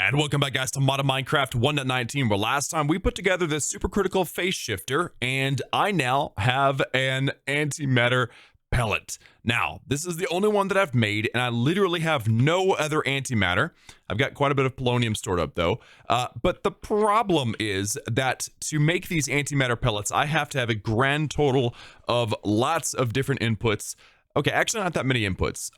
And welcome back, guys, to Mod Minecraft 1.19, where last time we put together this supercritical phase shifter, and I now have an antimatter pellet. Now, this is the only one that I've made, and I literally have no other antimatter. I've got quite a bit of polonium stored up, though. But the problem is that to make these antimatter pellets, I have to have a grand total of lots of different inputs. Okay, actually not that many inputs,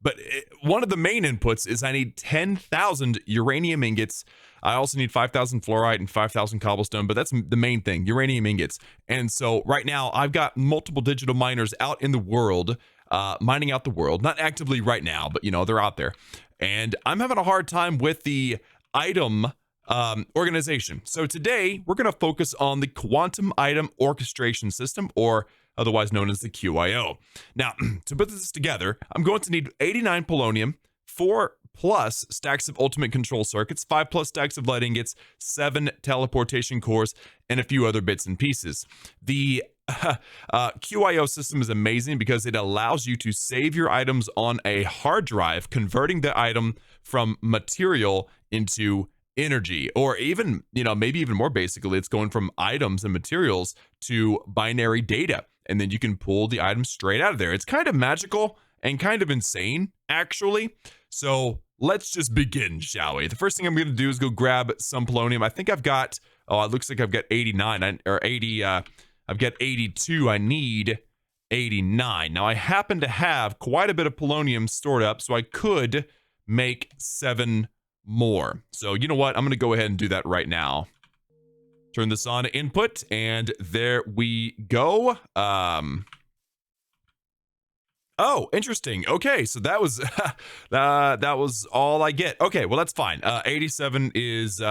but one of the main inputs is I need 10,000 uranium ingots. I also need 5,000 fluorite and 5,000 cobblestone, but that's the main thing, uranium ingots. And so right now I've got multiple digital miners out in the world, mining out the world, not actively right now, but you know, they're out there. And I'm having a hard time with the item organization. So today we're going to focus on the quantum item orchestration system, or otherwise known as the QIO. Now, to put this together, I'm going to need 89 polonium, 4 plus stacks of ultimate control circuits, 5 plus stacks of lead ingots, 7 teleportation cores, and a few other bits and pieces. The QIO system is amazing because it allows you to save your items on a hard drive, converting the item from material into energy, or even, you know, maybe even more basically, it's going from items and materials to binary data. And then you can pull the item straight out of there. It's kind of magical and kind of insane, actually. So let's just begin, shall we? The first thing I'm going to do is go grab some polonium. I think I've got, oh, it looks like I've got 89 or 80. I've got 82. I need 89. Now I happen to have quite a bit of polonium stored up, so I could make 7 more. So you know what? I'm going to go ahead and do that right now. Turn this on to input, and there we go. Oh, interesting. Okay, so that was that was all I get. Okay, well that's fine. 87 is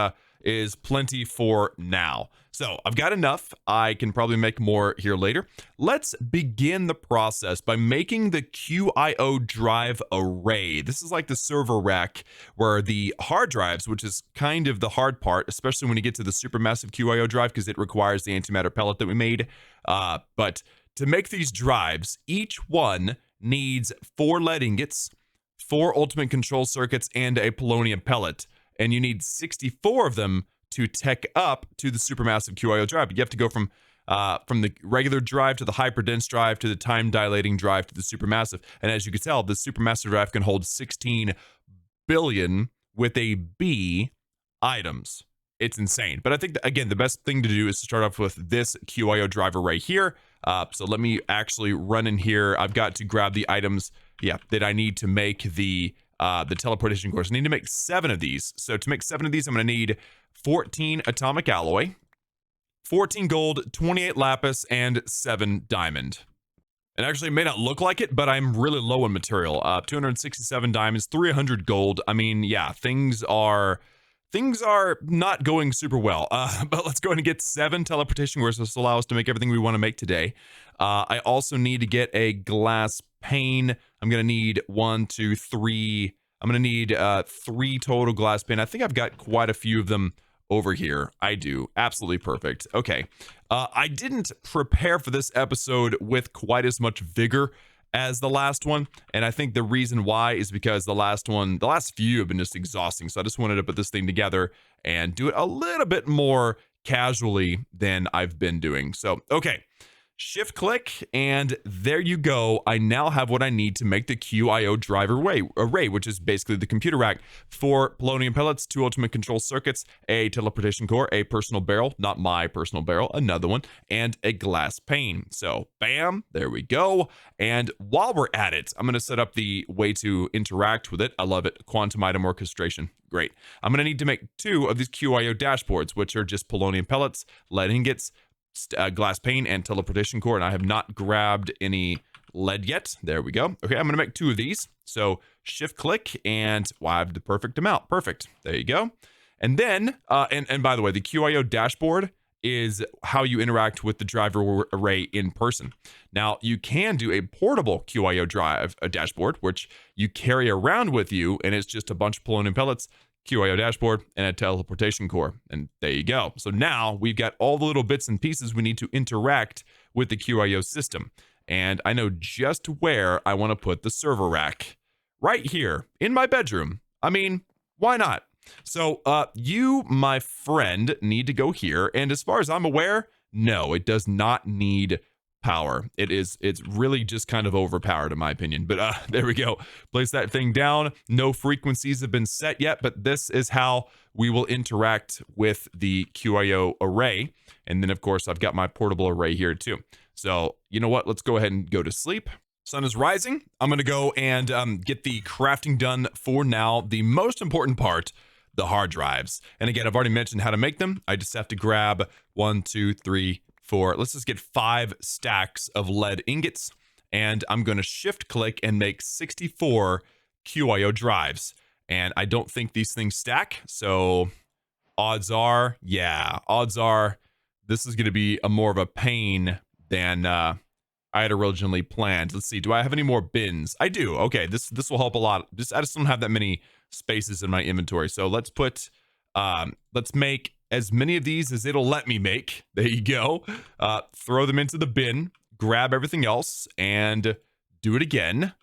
plenty for now. So I've got enough. I can probably make more here later. Let's begin the process by making the QIO drive array. This is like the server rack where the hard drives, which is kind of the hard part, especially when you get to the supermassive QIO drive, because it requires the antimatter pellet that we made. But to make these drives, each one needs 4 lead ingots, 4 ultimate control circuits, and a polonium pellet. And you need 64 of them to tech up to the supermassive QIO drive. You have to go from the regular drive to the hyperdense drive to the time dilating drive to the supermassive. And as you can tell, the supermassive drive can hold 16 billion with a B items. It's insane. But I think that, again, the best thing to do is to start off with this QIO driver right here. So let me actually run in here. I've got to grab the items, that I need to make the teleportation cores. I need to make 7 of these. So to make 7 of these, I'm going to need 14 atomic alloy, 14 gold, 28 lapis, and 7 diamond. And actually, it may not look like it, but I'm really low in material. 267 diamonds, 300 gold. I mean, yeah, things are not going super well. But let's go ahead and get 7 teleportation cores. This will allow us to make everything we want to make today. I also need to get a glass pane. I'm going to need 1, 2, 3. I'm going to need 3 total glass pane. I think I've got quite a few of them over here. I do. Absolutely perfect. Okay. I didn't prepare for this episode with quite as much vigor as the last one, and I think the reason why is because the last few have been just exhausting. So I just wanted to put this thing together and do it a little bit more casually than I've been doing. So, okay. Shift click, and there you go. I now have what I need to make the QIO driver array, which is basically the computer rack. 4 polonium pellets, 2 ultimate control circuits, a teleportation core, a personal barrel, not my personal barrel, another one, and a glass pane. So bam, there we go. And while we're at it, I'm going to set up the way to interact with it. I love it. Quantum item orchestration. Great. I'm going to need to make 2 of these QIO dashboards, which are just polonium pellets, lead ingots, glass pane, and teleportation core, and I have not grabbed any lead yet. There we go. Okay, I'm gonna make 2 of these. So shift click, and I have the perfect amount. Perfect. There you go. And then and by the way, the QIO dashboard is how you interact with the driver array in person. Now you can do a portable QIO dashboard, which you carry around with you, and it's just a bunch of polonium pellets, QIO dashboard, and a teleportation core. And there you go. So now we've got all the little bits and pieces we need to interact with the QIO system. And I know just where I want to put the server rack. Right here in my bedroom. I mean, why not? So you, my friend, need to go here. And as far as I'm aware, no, it does not need power. It's really just kind of overpowered in my opinion. But there we go. Place that thing down. No frequencies have been set yet, but this is how we will interact with the QIO array. And then of course I've got my portable array here too. So you know what? Let's go ahead and go to sleep. Sun is rising. I'm going to go and get the crafting done for now. The most important part, the hard drives. And again, I've already mentioned how to make them. I just have to grab 1, 2, 3, 4. Let's just get 5 stacks of lead ingots. And I'm going to shift click and make 64 QIO drives. And I don't think these things stack. So odds are, this is going to be more of a pain than I had originally planned. Let's see. Do I have any more bins? I do. Okay. This will help a lot. I just don't have that many spaces in my inventory. So let's make as many of these as it'll let me make. There you go. Throw them into the bin, grab everything else, and do it again.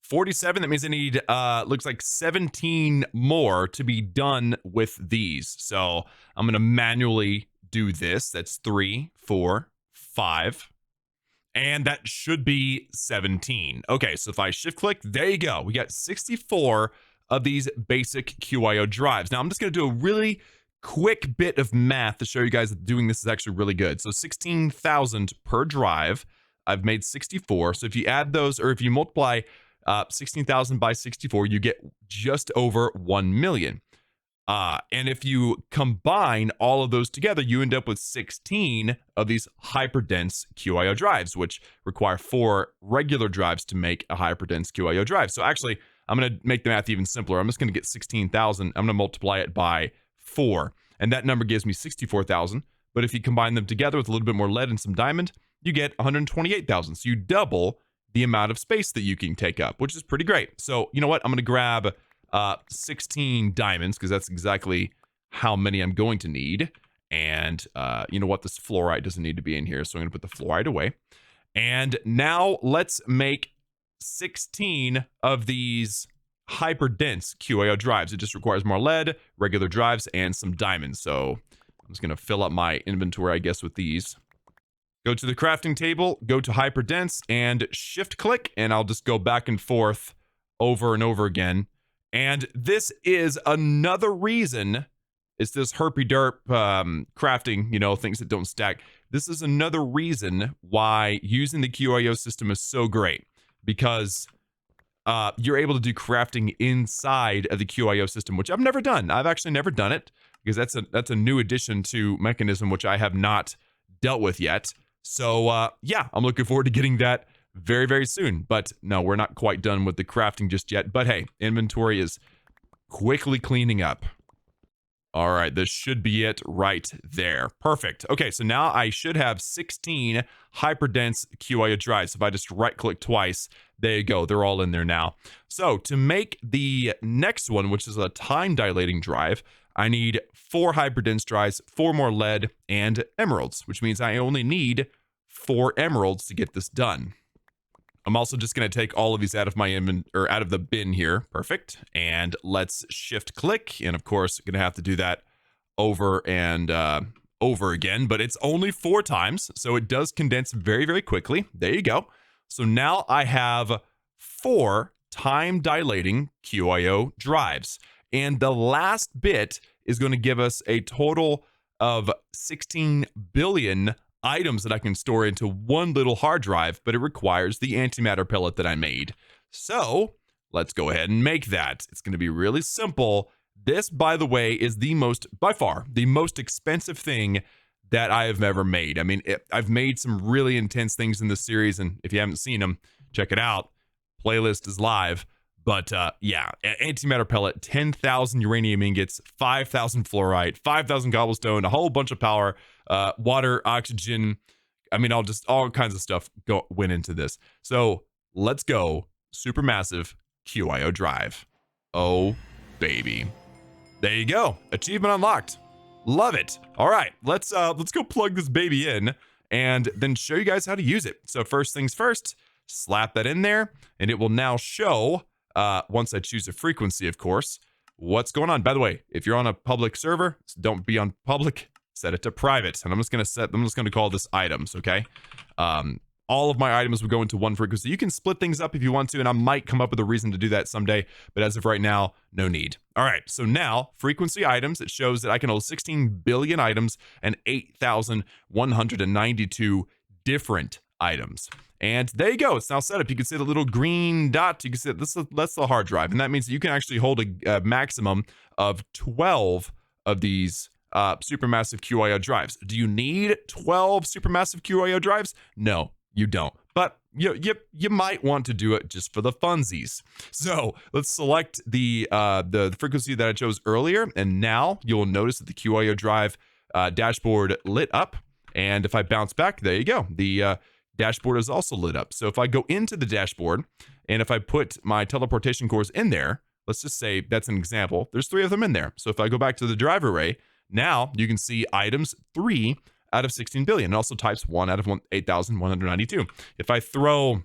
47, that means I need, looks like 17 more to be done with these. So I'm going to manually do this. That's 3, 4, 5. And that should be 17. Okay, so if I shift click, there you go. We got 64 of these basic QIO drives. Now I'm just going to do a really quick bit of math to show you guys that doing this is actually really good. So 16,000 per drive. I've made 64. So if you add those, or if you multiply 16,000 by 64, you get just over 1 million. And if you combine all of those together, you end up with 16 of these hyperdense QIO drives, which require 4 regular drives to make a hyperdense QIO drive. So actually, I'm going to make the math even simpler. I'm just going to get 16,000. I'm going to multiply it by 4. And that number gives me 64,000. But if you combine them together with a little bit more lead and some diamond, you get 128,000. So you double the amount of space that you can take up, which is pretty great. So you know what? I'm going to grab 16 diamonds because that's exactly how many I'm going to need. And you know what? This fluorite doesn't need to be in here. So I'm going to put the fluorite away. And now let's make 16 of these hyperdense QIO drives. It just requires more lead, regular drives, and some diamonds. So I'm just going to fill up my inventory, I guess, with these. Go to the crafting table, go to hyperdense, and shift click, and I'll just go back and forth over and over again. And this is another reason, it's this herpy-derp crafting, you know, things that don't stack. This is another reason why using the QIO system is so great, because you're able to do crafting inside of the QIO system, which I've never done. I've actually never done it, because that's a new addition to Mekanism, which I have not dealt with yet. So yeah, I'm looking forward to getting that very, very soon. But no, we're not quite done with the crafting just yet. But hey, inventory is quickly cleaning up. All right, this should be it right there. Perfect. Okay, so now I should have 16 hyperdense QIO drives. If I just right-click twice, there you go. They're all in there now. So to make the next one, which is a time-dilating drive, I need 4 hyperdense drives, 4 more lead, and emeralds, which means I only need 4 emeralds to get this done. I'm also just going to take all of these out of my out of the bin here. Perfect. And let's shift click. And of course, going to have to do that over and over again, but it's only 4 times. So it does condense very, very quickly. There you go. So now I have 4 time dilating QIO drives. And the last bit is going to give us a total of 16 billion items that I can store into one little hard drive, but it requires the antimatter pellet that I made. So let's go ahead and make that. It's going to be really simple. This, by the way, is by far, the most expensive thing that I have ever made. I mean, I've made some really intense things in this series, and if you haven't seen them, check it out. Playlist is live. But yeah, antimatter pellet, 10,000 uranium ingots, 5,000 fluorite, 5,000 cobblestone, a whole bunch of power, water, oxygen. I mean, all kinds of stuff went into this. So let's go. Supermassive QIO drive. Oh, baby. There you go. Achievement unlocked. Love it. All right, let's go plug this baby in and then show you guys how to use it. So first things first, slap that in there, and it will now show. Once I choose a frequency, of course, what's going on. By the way, if you're on a public server, don't be on public, set it to private. And I'm just going to call this items, okay? All of my items will go into one frequency. You can split things up if you want to, and I might come up with a reason to do that someday, but as of right now, no need. All right, so now, frequency items, it shows that I can hold 16 billion items and 8,192 different items. And there you go, it's now set up. You can see the little green dot, you can see that's the hard drive, and that means that you can actually hold a maximum of 12 of these supermassive QIO drives. Do you need 12 supermassive QIO drives? No. You don't, but you might want to do it just for the funsies. So let's select the frequency that I chose earlier, and now you'll notice that the QIO drive dashboard lit up. And if I bounce back, there you go. The dashboard is also lit up. So if I go into the dashboard, and if I put my teleportation cores in there, let's just say that's an example. There's 3 of them in there. So if I go back to the drive array, now you can see items 3 out of 16 billion, and also types 1 out of 8,192. If I throw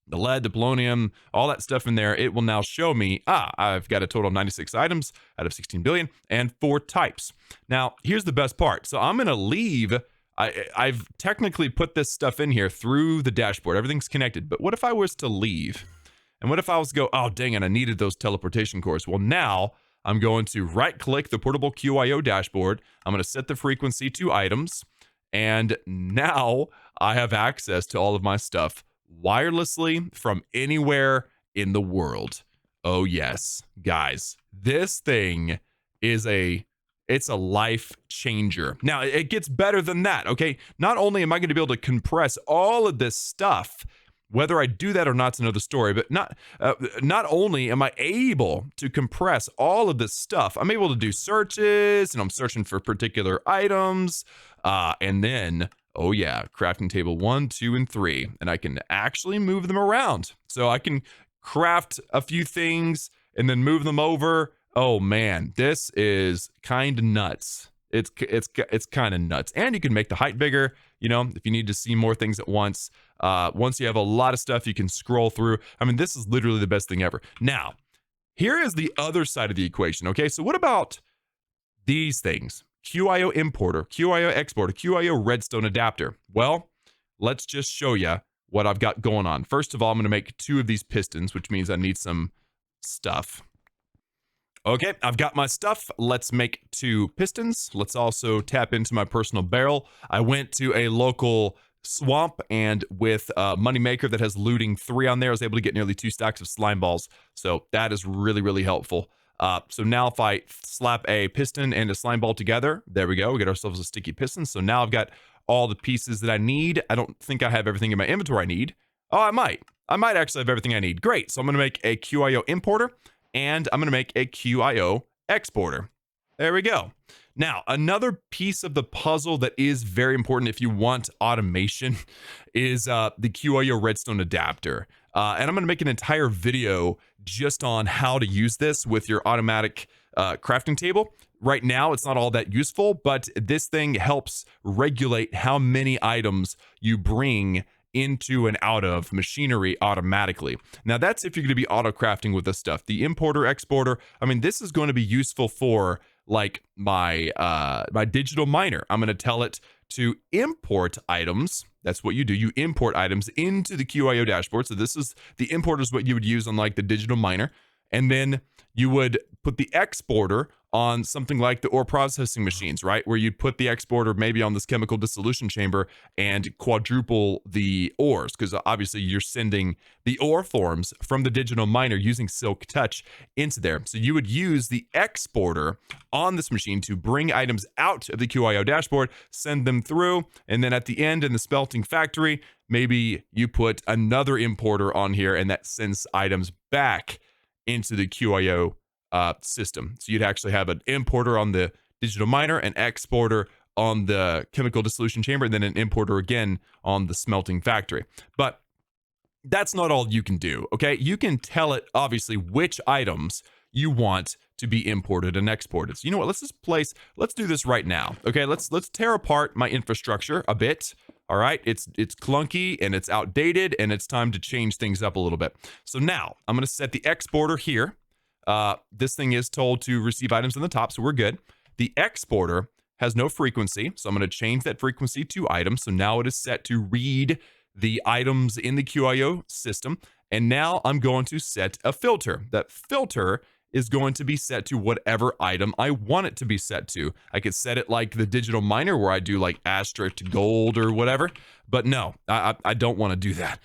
the lead, the polonium, all that stuff in there, it will now show me, I've got a total of 96 items out of 16 billion and 4 types. Now, here's the best part. So I'm going to leave, I've technically put this stuff in here through the dashboard. Everything's connected, but what if I was to leave? And what if I was to go, oh, dang it, I needed those teleportation cores. Well, now I'm going to right-click the portable QIO dashboard. I'm going to set the frequency to items. And now I have access to all of my stuff wirelessly from anywhere in the world. Oh, yes, guys, this thing is it's a life changer. Now, it gets better than that, okay? Not only am I going to be able to compress all of this stuff, whether I do that or not's another story, but not only am I able to compress all of this stuff, I'm able to do searches, and I'm searching for particular items, and then, oh yeah, crafting table 1, 2, and 3, and I can actually move them around. So I can craft a few things and then move them over. Oh man, this is kind of nuts. It's kind of nuts. And you can make the height bigger, you know, if you need to see more things at once. Once you have a lot of stuff, you can scroll through. I mean, this is literally the best thing ever. Now, here is the other side of the equation, okay? So what about these things? QIO importer, QIO exporter, QIO redstone adapter. Well, let's just show you what I've got going on. First of all, I'm going to make 2 of these pistons, which means I need some stuff. Okay, I've got my stuff. Let's make 2 pistons. Let's also tap into my personal barrel. I went to a local swamp, and with Moneymaker that has looting 3 on there, I was able to get nearly 2 stacks of slime balls. So that is really, really helpful. So now if I slap a piston and a slime ball together, there we go. We get ourselves a sticky piston. So now I've got all the pieces that I need. I don't think I have everything in my inventory I need. Oh, I might. I might actually have everything I need. Great. So I'm going to make a QIO importer, and I'm going to make a QIO exporter. There we go. Now, another piece of the puzzle that is very important if you want automation is the QIO redstone adapter. And I'm going to make an entire video just on how to use this with your automatic crafting table. Right now, it's not all that useful, but this thing helps regulate how many items you bring into and out of machinery automatically. Now that's if you're going to be auto crafting with this stuff. The importer, exporter, I mean, this is going to be useful for like my digital miner. I'm going to tell it to import items. That's what you do. You import items into the QIO dashboard. So this is the importer is what you would use on like the digital miner. And then you would put the exporter on something like the ore processing machines, right? Where you'd put the exporter maybe on this chemical dissolution chamber and quadruple the ores, because obviously you're sending the ore forms from the digital miner using Silk Touch into there. So you would use the exporter on this machine to bring items out of the QIO dashboard, send them through, and then at the end in the smelting factory, maybe you put another importer on here and that sends items back into the QIO system. So you'd actually have an importer on the digital miner, an exporter on the chemical dissolution chamber, and then an importer again on the smelting factory. But that's not all you can do, okay? You can tell it, obviously, which items you want to be imported and exported. So you know what? Let's do this right now, okay? Let's tear apart my infrastructure a bit. All right, it's clunky and it's outdated and it's time to change things up a little bit. So now I'm going to set the exporter here. this thing is told to receive items in the top, so we're good. The exporter has no frequency, so I'm going to change that frequency to item. So now it is set to read the items in the QIO system. And now I'm going to set a filter. That filter is going to be set to whatever item I want it to be set to. I could set it like the digital miner where I do like asterisk gold or whatever. But no, I don't want to do that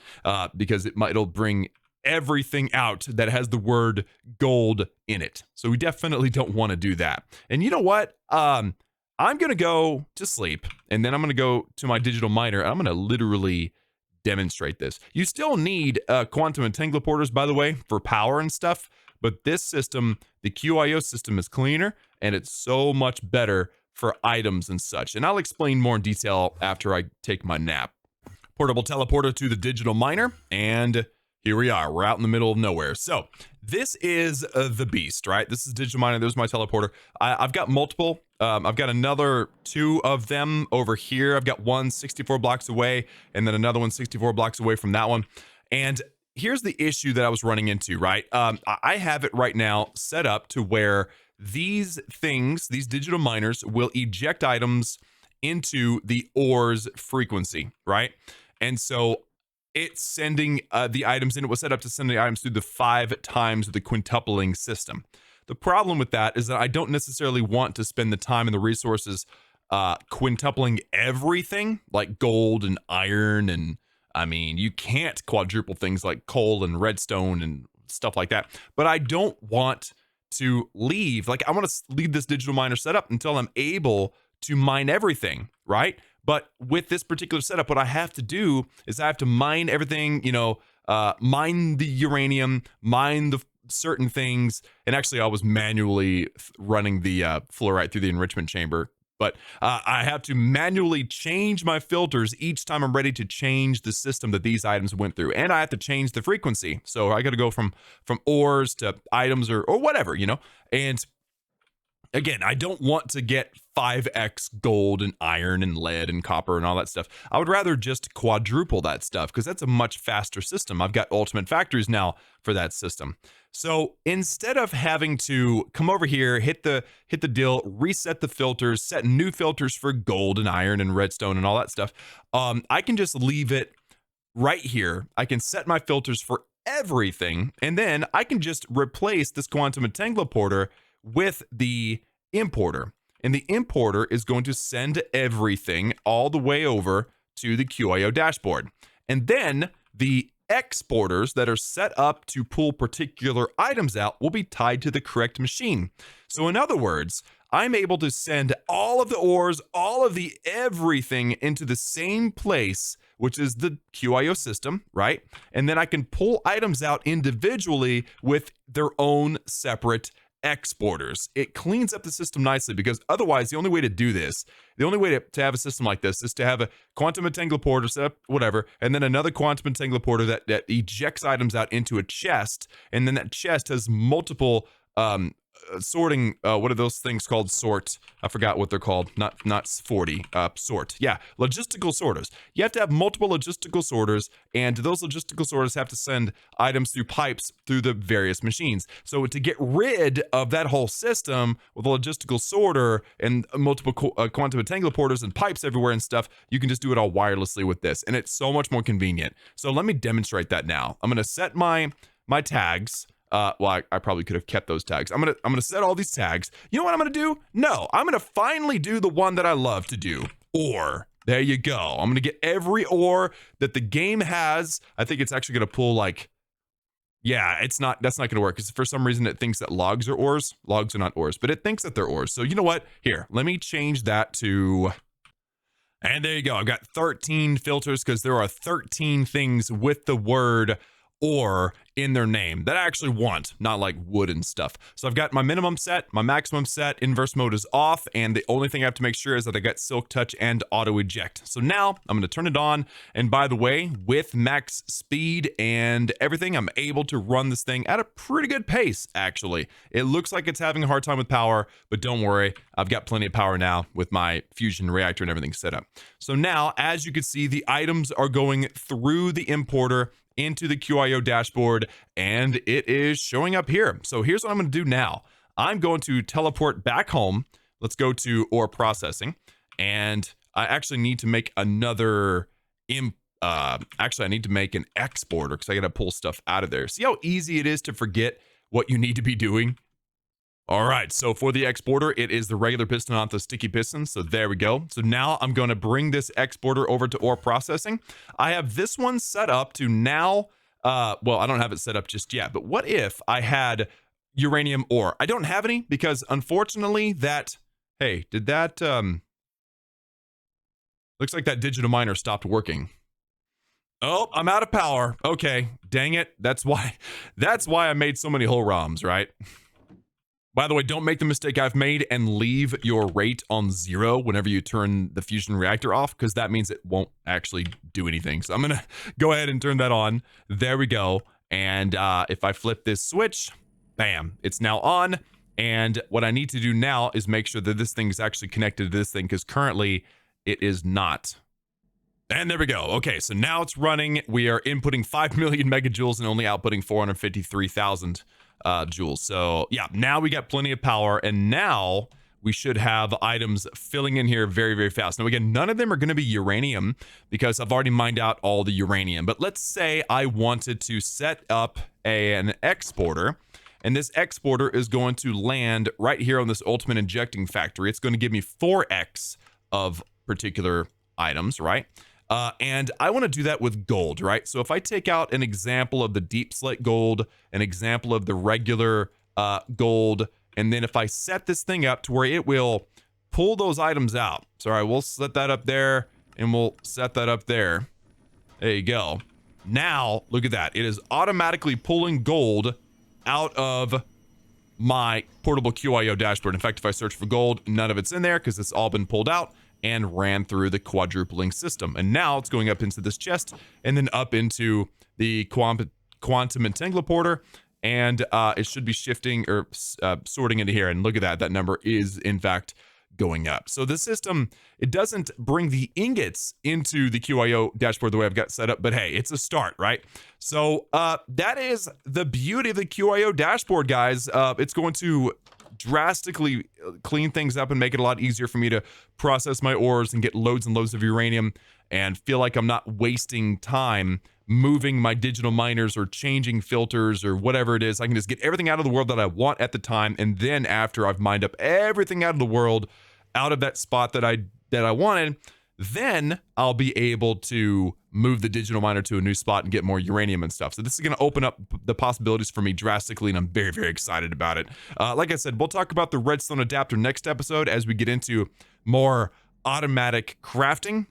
because it'll bring everything out that has the word gold in it. So we definitely don't want to do that. And you know what? I'm going to go to sleep, and then I'm going to go to my digital miner. I'm going to literally demonstrate this. You still need quantum entangleporters, by the way, for power and stuff. But this system, the QIO system, is cleaner, and it's so much better for items and such. And I'll explain more in detail after I take my nap. Portable teleporter to the digital miner, and here we are. We're out in the middle of nowhere. So this is the beast, right? This is digital miner. There's my teleporter. I've got multiple. I've got another 2 of them over here. I've got one 64 blocks away, and then another one 64 blocks away from that one. And here's the issue that I was running into, right? I have it right now set up to where these things, these digital miners, will eject items into the OR's frequency, right? And so it's sending the items in. It was set up to send the items through the 5 times the quintupling system. The problem with that is that I don't necessarily want to spend the time and the resources quintupling everything like gold and iron. And I mean, you can't quadruple things like coal and redstone and stuff like that. But I don't want to leave. Like, I want to leave this digital miner set up until I'm able to mine everything, right? But with this particular setup, what I have to do is I have to mine everything, mine the uranium, mine the certain things. And actually, I was manually running the fluorite through the enrichment chamber. But I have to manually change my filters each time I'm ready to change the system that these items went through. And I have to change the frequency. So I got to go from ores to items or whatever, And again, I don't want to get 5x gold and iron and lead and copper and all that stuff. I would rather just quadruple that stuff because that's a much faster system. I've got ultimate factories now for that system. So instead of having to come over here, hit the dill, reset the filters, set new filters for gold and iron and redstone and all that stuff, I can just leave it right here. I can set my filters for everything, and then I can just replace this quantum entangleporter with the importer. And the importer is going to send everything all the way over to the QIO dashboard. And then the exporters that are set up to pull particular items out will be tied to the correct machine. So in other words, I'm able to send all of the ores, all of the everything into the same place, which is the QIO system, right? And then I can pull items out individually with their own separate exporters. It cleans up the system nicely because otherwise the only way to do this, the only way to have a system like this is to have a quantum entangleporter set up, whatever, and then another quantum entangleporter that ejects items out into a chest, and then that chest has multiple sorting, what are those things called? Sort. I forgot what they're called. Not 40. Sort. Yeah, logistical sorters. You have to have multiple logistical sorters, and those logistical sorters have to send items through pipes through the various machines. So to get rid of that whole system with a logistical sorter and multiple quantum entangleporters and pipes everywhere and stuff, you can just do it all wirelessly with this, and it's so much more convenient. So let me demonstrate that now. I'm going to set my tags. Well, I probably could have kept those tags. I'm gonna set all these tags. You know what I'm gonna do? No, I'm gonna finally do the one that I love to do. Ore. There you go. I'm gonna get every ore that the game has. I think it's actually gonna pull like, yeah, that's not gonna work because for some reason it thinks that logs are ores. Logs are not ores, but it thinks that they're ores. So you know what? Here, let me change that to. And there you go. I've got 13 filters because there are 13 things with the word or in their name that I actually want, not like wood and stuff. So I've got my minimum set, my maximum set, inverse mode is off, and the only thing I have to make sure is that I got silk touch and auto eject. So now I'm going to turn it on, and by the way, with max speed and everything, I'm able to run this thing at a pretty good pace, actually. It looks like it's having a hard time with power, but don't worry, I've got plenty of power now with my fusion reactor and everything set up. So now, as you can see, the items are going through the importer into the QIO dashboard, and it is showing up here. So here's what I'm going to do now. I'm going to teleport back home. Let's go to OR processing, and I actually need to make another actually I need to make an exporter because I got to pull stuff out of there. See how easy it is to forget what you need to be doing? All right, so for the exporter, it is the regular piston, not the sticky piston. So there we go. So now I'm going to bring this exporter over to OR processing. I have this one set up to now, well, I don't have it set up just yet, but what if I had uranium ore? I don't have any because unfortunately that, hey, did that, looks like that digital miner stopped working. Oh, I'm out of power. Okay, dang it. That's why I made so many whole ROMs, right? By the way, don't make the mistake I've made and leave your rate on 0 whenever you turn the fusion reactor off, because that means it won't actually do anything. So I'm going to go ahead and turn that on. There we go. And if I flip this switch, bam, it's now on. And what I need to do now is make sure that this thing is actually connected to this thing, because currently it is not. And there we go. Okay, so now it's running. We are inputting 5 million megajoules and only outputting 453,000 joules. So yeah, now we got plenty of power, and now we should have items filling in here very, very fast. Now again, none of them are going to be uranium because I've already mined out all the uranium. But let's say I wanted to set up an exporter, and this exporter is going to land right here on this ultimate injecting factory. It's going to give me 4x of particular items, right? And I want to do that with gold, right? So if I take out an example of the deep slate gold, an example of the regular gold, and then if I set this thing up to where it will pull those items out. Sorry, we'll set that up there, and we'll set that up there. There you go. Now, look at that. It is automatically pulling gold out of my portable QIO dashboard. In fact, if I search for gold, none of it's in there because it's all been pulled out and ran through the quadrupling system. And now it's going up into this chest and then up into the quantum entangler, and it should be shifting or sorting into here. And look at that. That number is, in fact, going up. So the system, it doesn't bring the ingots into the QIO dashboard the way I've got set up, but hey, it's a start, right? So that is the beauty of the QIO dashboard, guys. It's going to drastically clean things up and make it a lot easier for me to process my ores and get loads and loads of uranium and feel like I'm not wasting time moving my digital miners or changing filters or whatever it is. I can just get everything out of the world that I want at the time, and then after I've mined up everything out of the world, out of that spot that I wanted, then I'll be able to move the digital miner to a new spot and get more uranium and stuff. So this is going to open up the possibilities for me drastically, and I'm very, very excited about it. Like I said, we'll talk about the redstone adapter next episode as we get into more automatic crafting.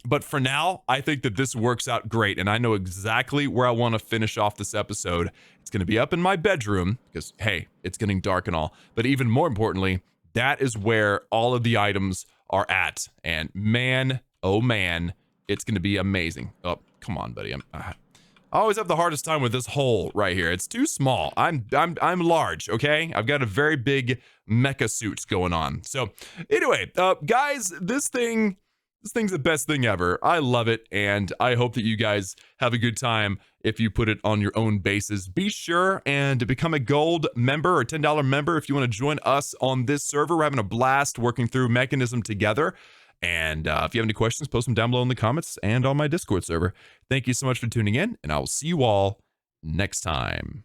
But for now, I think that this works out great, and I know exactly where I want to finish off this episode. It's going to be up in my bedroom because, hey, it's getting dark and all. But even more importantly, that is where all of the items are at. And man, oh man, it's going to be amazing. Oh, come on, buddy. I always have the hardest time with this hole right here. It's too small. I'm large, okay? I've got a very big mecha suit going on. So anyway, guys, this thing's the best thing ever. I love it, and I hope that you guys have a good time if you put it on your own bases. Be sure and become a gold member or $10 member if you want to join us on this server. We're having a blast working through Mekanism together. And if you have any questions, post them down below in the comments and on my Discord server. Thank you so much for tuning in, and I will see you all next time.